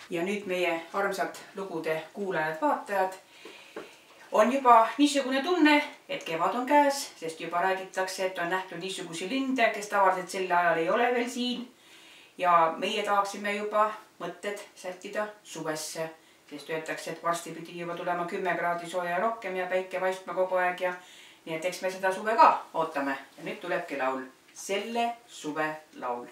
Ja nüüd meie armsad lugude kuulajad-vaatajad on juba niisugune tunne, et kevad on käes, sest juba räägitakse, et on nähtud niisugusi linde, kes tavaliselt sel ajal ei ole veel siin. Ja meie tahaksime juba mõtted sättida suvesse, sest öeldakse, et varsti pidi juba tulema 10 kraadi sooja ja rohkem ja päike paistma kogu aeg ja nii et eks me seda suve ka ootame. Ja nüüd tulebki laul. Selle suve laul.